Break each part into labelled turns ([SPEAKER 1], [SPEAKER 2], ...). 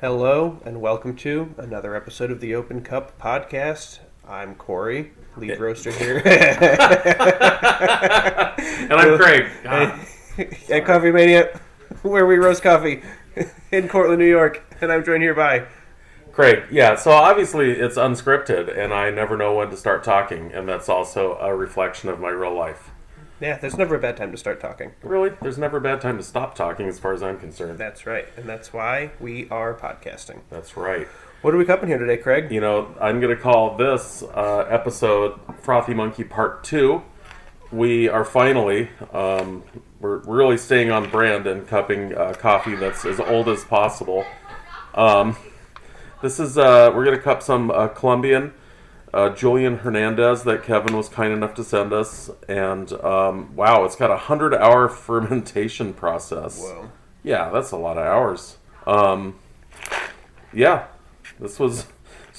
[SPEAKER 1] Hello and welcome to another episode of the Open Cup podcast. I'm Kory, lead roaster here.
[SPEAKER 2] And I'm Craig.
[SPEAKER 1] At Coffee Mania, where we roast coffee in Cortland, New York. And I'm joined here by
[SPEAKER 2] Craig. Yeah, so obviously it's unscripted and I never know when to start talking, and that's also a reflection of my real life.
[SPEAKER 1] Yeah, there's never a bad time to start talking.
[SPEAKER 2] Really? There's never a bad time to stop talking as far as I'm concerned.
[SPEAKER 1] That's right, and that's why we are podcasting.
[SPEAKER 2] That's right.
[SPEAKER 1] What are we cupping here today, Craig?
[SPEAKER 2] You know, I'm going to call this episode Frothy Monkey Part 2. We are finally, we're really staying on brand and cupping coffee that's as old as possible. This is, we're going to cup some Colombian Julian Hernandez that Kevin was kind enough to send us. And, wow, it's got a 100-hour fermentation process.
[SPEAKER 1] Whoa.
[SPEAKER 2] Yeah, that's a lot of hours. Yeah, this was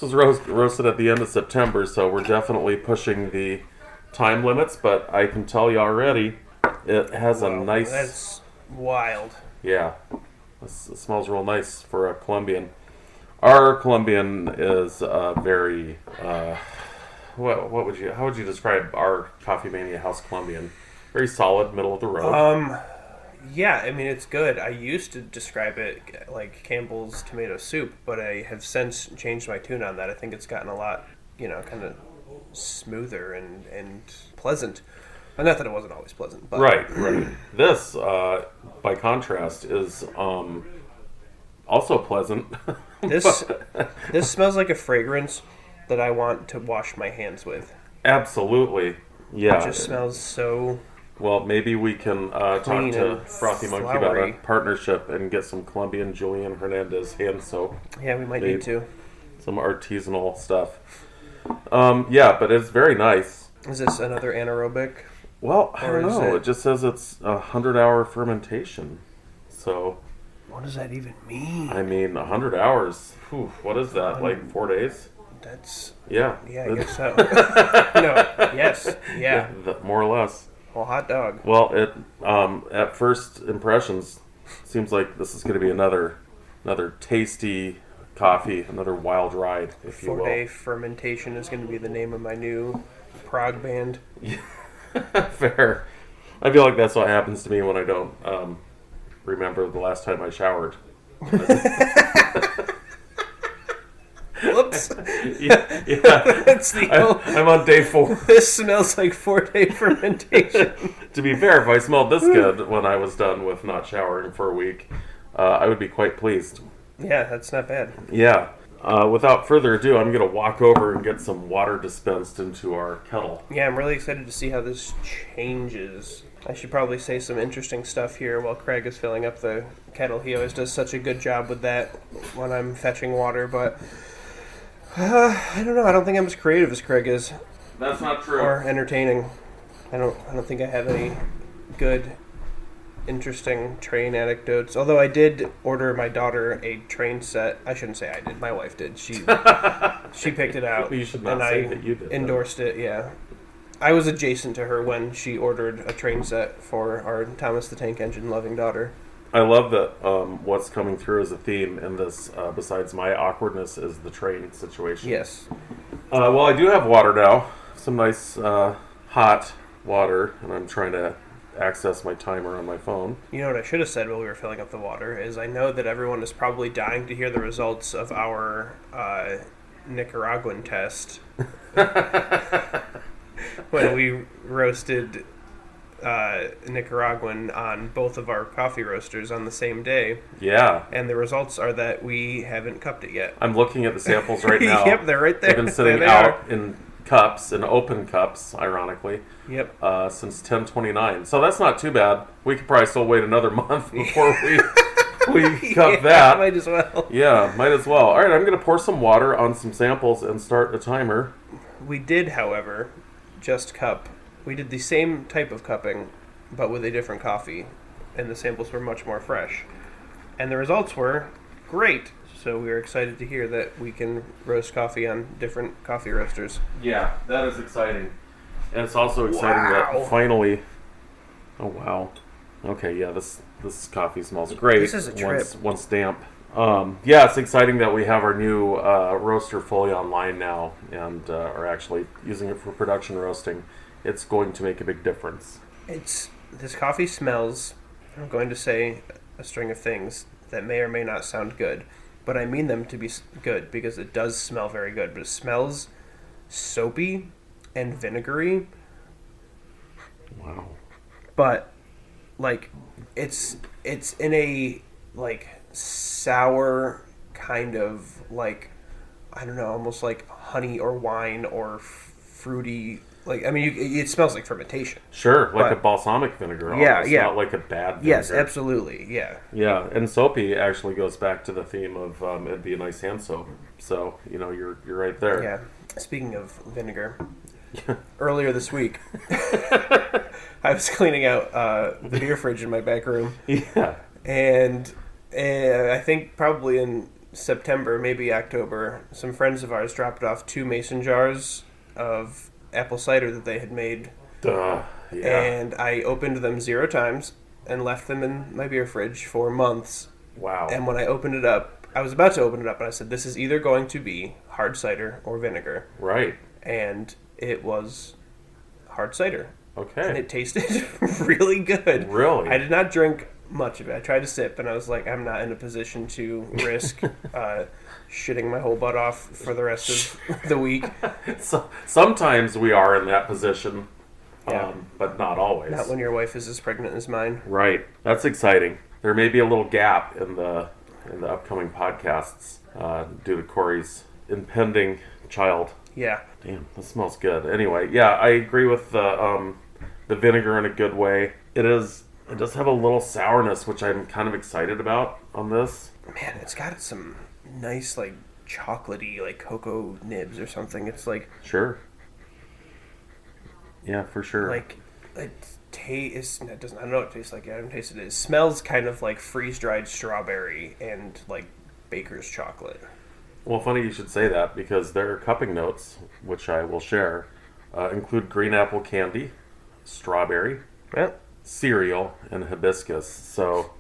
[SPEAKER 2] roasted at the end of September, so we're definitely pushing the time limits, but I can tell you already, it has a nice...
[SPEAKER 1] That's wild.
[SPEAKER 2] Yeah, it smells real nice for a Colombian. Our Colombian is very... how would you describe our Coffee Mania House Colombian? Very solid, middle of the road.
[SPEAKER 1] Yeah, I mean, it's good. I used to describe it like Campbell's tomato soup, but I have since changed my tune on that. I think it's gotten a lot, kind of smoother and pleasant. Not that it wasn't always pleasant, but...
[SPEAKER 2] Right. This, by contrast, is also pleasant.
[SPEAKER 1] This smells like a fragrance that I want to wash my hands with.
[SPEAKER 2] Absolutely. Yeah.
[SPEAKER 1] It just smells so...
[SPEAKER 2] Well, maybe we can talk to Frothy Monkey about
[SPEAKER 1] flowery.
[SPEAKER 2] a partnership and get some Colombian Julian Hernandez hand soap.
[SPEAKER 1] Yeah, we might need to.
[SPEAKER 2] Some artisanal stuff. Yeah, but it's very nice.
[SPEAKER 1] Is this another anaerobic?
[SPEAKER 2] Well, I don't know. It just says it's a 100-hour fermentation. So...
[SPEAKER 1] What does that even mean?
[SPEAKER 2] I mean, 100 hours. Whew, what is that, like 4 days?
[SPEAKER 1] That's...
[SPEAKER 2] Yeah.
[SPEAKER 1] Yeah, I guess so. Yes. Yeah.
[SPEAKER 2] More or less.
[SPEAKER 1] Well, hot dog.
[SPEAKER 2] Well, it at first impressions seems like this is going to be another tasty coffee, another wild ride, if you will.
[SPEAKER 1] 4-day fermentation is going to be the name of my new prog band.
[SPEAKER 2] Fair. I feel like that's what happens to me when I don't remember the last time I showered.
[SPEAKER 1] Whoops.
[SPEAKER 2] Yeah.
[SPEAKER 1] That's
[SPEAKER 2] I'm on day 4.
[SPEAKER 1] This smells like 4-day fermentation.
[SPEAKER 2] To be fair, if I smelled this good when I was done with not showering for a week, I would be quite pleased.
[SPEAKER 1] Yeah, that's not bad.
[SPEAKER 2] Yeah. Without further ado, I'm going to walk over and get some water dispensed into our kettle.
[SPEAKER 1] Yeah, I'm really excited to see how this changes. I should probably say some interesting stuff here while Craig is filling up the kettle. He always does such a good job with that when I'm fetching water, but I don't know. I don't think I'm as creative as Craig is.
[SPEAKER 2] That's not true.
[SPEAKER 1] Or entertaining. I don't think I have any good, interesting train anecdotes. Although I did order my daughter a train set. I shouldn't say I did. My wife did. She picked it out.
[SPEAKER 2] You should not say that you did.
[SPEAKER 1] Endorsed it. Yeah. I was adjacent to her when she ordered a train set for our Thomas the Tank Engine loving daughter.
[SPEAKER 2] I love that what's coming through as a theme in this, besides my awkwardness, is the train situation.
[SPEAKER 1] Yes.
[SPEAKER 2] Well, I do have water now. Some nice hot water, and I'm trying to access my timer on my phone.
[SPEAKER 1] You know what I should have said while we were filling up the water is I know that everyone is probably dying to hear the results of our Nicaraguan test. When we roasted Nicaraguan on both of our coffee roasters on the same day.
[SPEAKER 2] Yeah.
[SPEAKER 1] And the results are that we haven't cupped it yet.
[SPEAKER 2] I'm looking at the samples right now.
[SPEAKER 1] Yep, they're right there.
[SPEAKER 2] They've been sitting out in cups, in open cups, ironically.
[SPEAKER 1] Yep.
[SPEAKER 2] Since 10/29. So that's not too bad. We could probably still wait another month before we cup that.
[SPEAKER 1] Might as well.
[SPEAKER 2] Yeah, might as well. All right, I'm going to pour some water on some samples and start a timer.
[SPEAKER 1] We did, however, just cup. We did the same type of cupping, but with a different coffee, and the samples were much more fresh. And the results were great. So we are excited to hear that we can roast coffee on different coffee roasters.
[SPEAKER 2] Yeah, that is exciting. And it's also exciting
[SPEAKER 1] Wow.
[SPEAKER 2] that finally Oh wow. Okay, yeah, this coffee smells great.
[SPEAKER 1] This is a trip.
[SPEAKER 2] Once damp. Yeah, it's exciting that we have our new roaster fully online now and are actually using it for production roasting. It's going to make a big difference.
[SPEAKER 1] This coffee smells, I'm going to say a string of things that may or may not sound good, but I mean them to be good because it does smell very good, but it smells soapy and vinegary.
[SPEAKER 2] Wow.
[SPEAKER 1] But like it's in a like sour kind of like, I don't know, almost like honey or wine or fruity. Like, I mean, it smells like fermentation.
[SPEAKER 2] Sure, like a balsamic vinegar. Almost,
[SPEAKER 1] yeah.
[SPEAKER 2] Not like a bad vinegar.
[SPEAKER 1] Yes, absolutely, yeah.
[SPEAKER 2] Yeah, and soapy actually goes back to the theme of it'd be a nice hand soap. So, you're right there.
[SPEAKER 1] Yeah. Speaking of vinegar, earlier this week, I was cleaning out the beer fridge in my back room.
[SPEAKER 2] Yeah.
[SPEAKER 1] And I think probably in September, maybe October, some friends of ours dropped off 2 mason jars of apple cider that they had made.
[SPEAKER 2] Yeah.
[SPEAKER 1] And I opened them 0 times and left them in my beer fridge for months.
[SPEAKER 2] Wow.
[SPEAKER 1] And when I opened it up, I was about to open it up and I said, this is either going to be hard cider or vinegar.
[SPEAKER 2] Right.
[SPEAKER 1] And it was hard cider.
[SPEAKER 2] Okay.
[SPEAKER 1] And it tasted really good.
[SPEAKER 2] Really?
[SPEAKER 1] I did not drink much of it. I tried to sip, and I was like, I'm not in a position to risk shitting my whole butt off for the rest of the week.
[SPEAKER 2] So, sometimes we are in that position,
[SPEAKER 1] Yeah.
[SPEAKER 2] but not always.
[SPEAKER 1] Not when your wife is as pregnant as mine.
[SPEAKER 2] Right. That's exciting. There may be a little gap in the upcoming podcasts due to Kory's impending child.
[SPEAKER 1] Yeah.
[SPEAKER 2] Damn, that smells good. Anyway, yeah, I agree with the vinegar in a good way. It does have a little sourness, which I'm kind of excited about on this.
[SPEAKER 1] Man, it's got some nice, like, chocolatey, like, cocoa nibs or something. It's like...
[SPEAKER 2] Sure. Yeah, for sure.
[SPEAKER 1] Like, it doesn't... I don't know what it tastes like. I haven't tasted it. It smells kind of like freeze-dried strawberry and, like, baker's chocolate.
[SPEAKER 2] Well, funny you should say that, because their cupping notes, which I will share, include green apple candy, strawberry,
[SPEAKER 1] Yeah.
[SPEAKER 2] cereal, and hibiscus. So,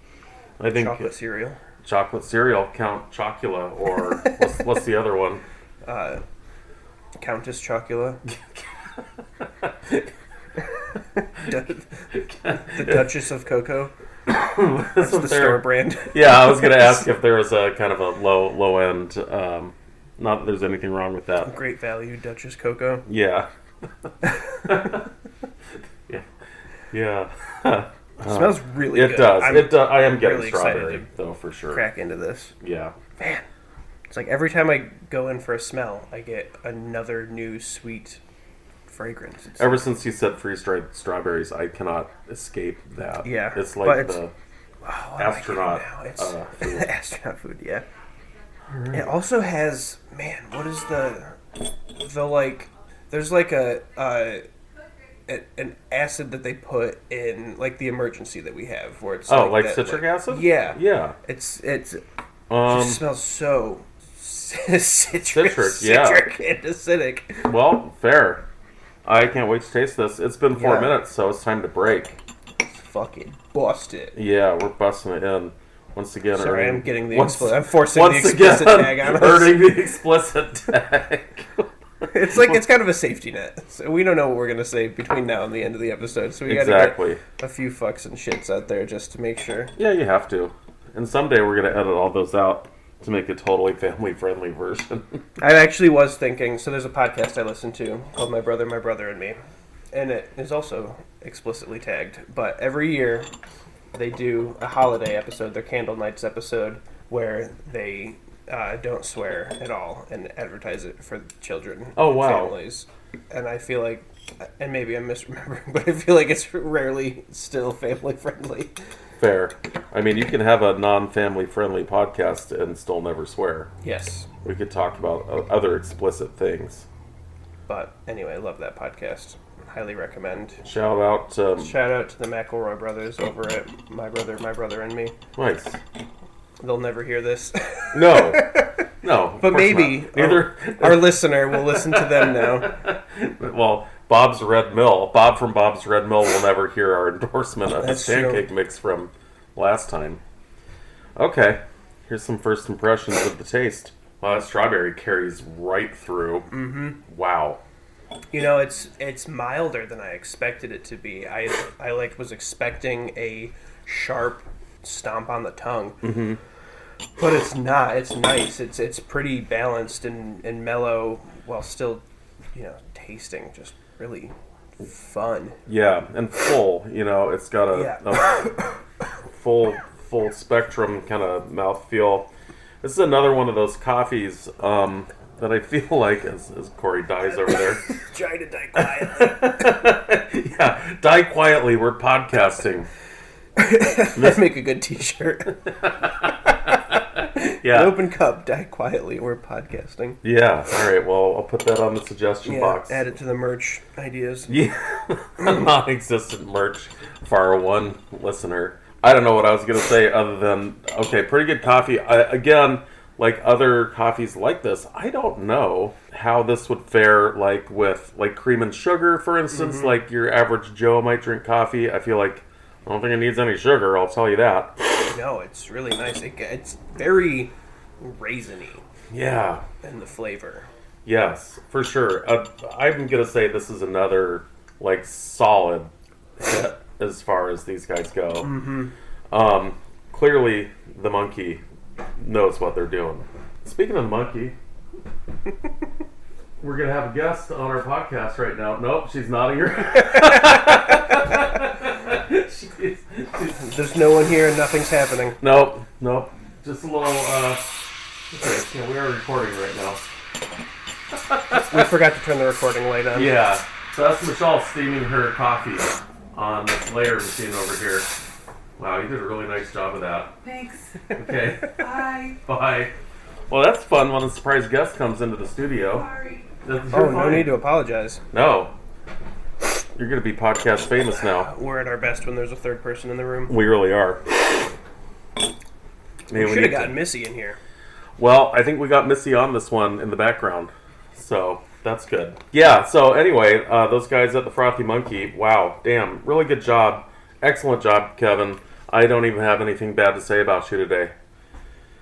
[SPEAKER 2] I think
[SPEAKER 1] Chocolate cereal.
[SPEAKER 2] Chocolate cereal, Count Chocula, or what's the other one?
[SPEAKER 1] Countess Chocula. The Duchess of Cocoa. That's the store brand.
[SPEAKER 2] Yeah, I was going to ask if there was a kind of a low end. Not that there's anything wrong with that.
[SPEAKER 1] Great value Duchess Cocoa.
[SPEAKER 2] Yeah. Yeah.
[SPEAKER 1] It smells really
[SPEAKER 2] good.
[SPEAKER 1] good.
[SPEAKER 2] It does. I am getting
[SPEAKER 1] really
[SPEAKER 2] strawberry, though, for sure.
[SPEAKER 1] Crack into this.
[SPEAKER 2] Yeah.
[SPEAKER 1] Man, it's like every time I go in for a smell, I get another new sweet fragrance.
[SPEAKER 2] Ever since you said freeze-dried strawberries, I cannot escape that.
[SPEAKER 1] Yeah.
[SPEAKER 2] It's like astronaut
[SPEAKER 1] food. Astronaut food, yeah. Right. It also has, man, what is the like, there's like an acid that they put in, like, the emergency that we have, where it's
[SPEAKER 2] like
[SPEAKER 1] that,
[SPEAKER 2] citric acid?
[SPEAKER 1] Yeah.
[SPEAKER 2] Yeah.
[SPEAKER 1] It just smells so citric and acidic.
[SPEAKER 2] Well, fair. I can't wait to taste this. It's been 4 minutes, so it's time to break.
[SPEAKER 1] Let's fucking bust it.
[SPEAKER 2] Yeah, we're busting it in. Once again,
[SPEAKER 1] sorry, I'm getting the I'm forcing the explicit tag on us.
[SPEAKER 2] Earning the explicit tag.
[SPEAKER 1] It's like, it's kind of a safety net. So we don't know what we're going to say between now and the end of the episode. So we got to get a few fucks and shits out there just to make sure.
[SPEAKER 2] Yeah, you have to. And someday we're going to edit all those out to make a totally family-friendly version.
[SPEAKER 1] I actually was thinking, so there's a podcast I listen to called My Brother, and Me. And it is also explicitly tagged. But every year they do a holiday episode, their Candle Nights episode, where they don't swear at all and advertise it for children and families. And I feel like, and maybe I'm misremembering, but I feel like it's rarely still family friendly.
[SPEAKER 2] Fair. I mean, you can have a non-family friendly podcast and still never swear.
[SPEAKER 1] Yes.
[SPEAKER 2] We could talk about other explicit things.
[SPEAKER 1] But anyway, I love that podcast. Highly recommend.
[SPEAKER 2] Shout out to
[SPEAKER 1] the McElroy brothers over at My Brother, and Me.
[SPEAKER 2] Nice.
[SPEAKER 1] They'll never hear this.
[SPEAKER 2] No. But
[SPEAKER 1] maybe
[SPEAKER 2] either
[SPEAKER 1] our listener will listen to them now.
[SPEAKER 2] Well, Bob's Red Mill. Bob from Bob's Red Mill will never hear our endorsement of his
[SPEAKER 1] That's true.
[SPEAKER 2] pancake mix from last time. Okay, here's some first impressions of the taste. Wow, that strawberry carries right through. Mm-hmm. Wow.
[SPEAKER 1] You know, it's milder than I expected it to be. I was expecting a sharp stomp on the tongue,
[SPEAKER 2] Mm-hmm.
[SPEAKER 1] but it's not. It's nice. It's pretty balanced and mellow while still, tasting just really fun.
[SPEAKER 2] Yeah, and full. It's got a full spectrum kind of mouthfeel. This is another one of those coffees that I feel like, as Kory dies over there.
[SPEAKER 1] Trying to die quietly.
[SPEAKER 2] Yeah, die quietly. We're podcasting.
[SPEAKER 1] Let's make a good T-shirt.
[SPEAKER 2] Yeah.
[SPEAKER 1] An open cup, die quietly. We're podcasting.
[SPEAKER 2] Yeah. All right. Well, I'll put that on the suggestion box.
[SPEAKER 1] Add it to the merch ideas.
[SPEAKER 2] Yeah. Non-existent merch for our one listener. I don't know what I was going to say other than, okay, pretty good coffee. Again, like other coffees like this, I don't know how this would fare like with like cream and sugar, for instance. Like your average Joe might drink coffee. I feel like I don't think it needs any sugar, I'll tell you that.
[SPEAKER 1] No, it's really nice. It's very raisiny.
[SPEAKER 2] Yeah.
[SPEAKER 1] In the flavor.
[SPEAKER 2] Yes, for sure. I'm going to say this is another like solid hit as far as these guys go. Mm-hmm. Clearly, the monkey knows what they're doing. Speaking of the monkey, we're going to have a guest on our podcast right now. Nope, she's nodding her head.
[SPEAKER 1] There's no one here and nothing's happening.
[SPEAKER 2] Nope. Just a little, okay, yeah, we are recording right now.
[SPEAKER 1] We forgot to turn the recording light on.
[SPEAKER 2] Yeah, so that's Michelle steaming her coffee on the layer machine over here. Wow, you did a really nice job of that.
[SPEAKER 3] Thanks.
[SPEAKER 2] Okay.
[SPEAKER 3] Bye.
[SPEAKER 2] Bye. Well, that's fun when a surprise guest comes into the studio.
[SPEAKER 3] Sorry.
[SPEAKER 1] No need to apologize.
[SPEAKER 2] No. You're going to be podcast famous now.
[SPEAKER 1] We're at our best when there's a third person in the room.
[SPEAKER 2] We really are.
[SPEAKER 1] We should have gotten Missy in here.
[SPEAKER 2] Well, I think we got Missy on this one in the background. So, that's good. Yeah, so anyway, those guys at the Frothy Monkey, wow, damn, really good job. Excellent job, Kevin. I don't even have anything bad to say about you today.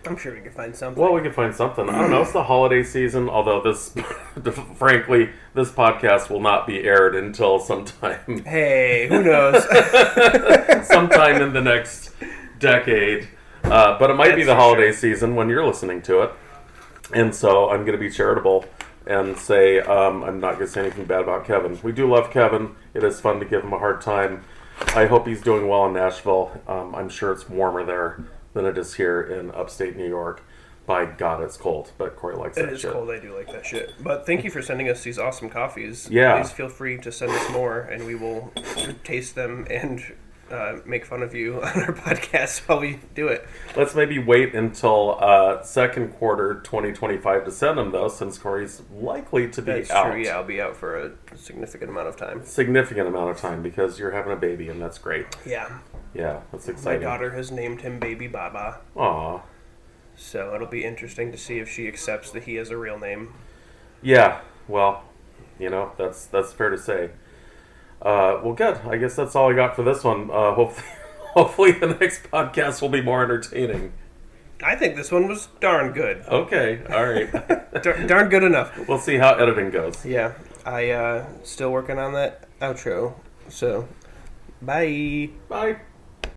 [SPEAKER 1] I'm sure we can find something.
[SPEAKER 2] Well, we can find something. I don't know. It's the holiday season, although frankly, this podcast will not be aired until sometime.
[SPEAKER 1] Hey, who knows?
[SPEAKER 2] Sometime in the next decade. But it might be the holiday season when you're listening to it. And so I'm going to be charitable and say I'm not going to say anything bad about Kevin. We do love Kevin. It is fun to give him a hard time. I hope he's doing well in Nashville. I'm sure it's warmer there than it is here in upstate New York. By God, it's cold, but Kory likes that shit. It is
[SPEAKER 1] cold, I do like that shit. But thank you for sending us these awesome coffees.
[SPEAKER 2] Yeah.
[SPEAKER 1] Please feel free to send us more, and we will taste them and make fun of you on our podcast while we do it.
[SPEAKER 2] Let's maybe wait until second quarter 2025 to send them, though, since Kory's likely to be out.
[SPEAKER 1] That's true, yeah. I'll be out for a significant amount of time.
[SPEAKER 2] Significant amount of time, because you're having a baby, and that's great.
[SPEAKER 1] Yeah.
[SPEAKER 2] Yeah, that's exciting.
[SPEAKER 1] My daughter has named him Baby Baba.
[SPEAKER 2] Aw.
[SPEAKER 1] So it'll be interesting to see if she accepts that he has a real name.
[SPEAKER 2] Yeah, well, that's fair to say. Well, good. I guess that's all I got for this one. Hopefully the next podcast will be more entertaining.
[SPEAKER 1] I think this one was darn good.
[SPEAKER 2] Okay, all right.
[SPEAKER 1] Darn good enough.
[SPEAKER 2] We'll see how editing goes.
[SPEAKER 1] Yeah, I still working on that outro. So, bye.
[SPEAKER 2] Bye.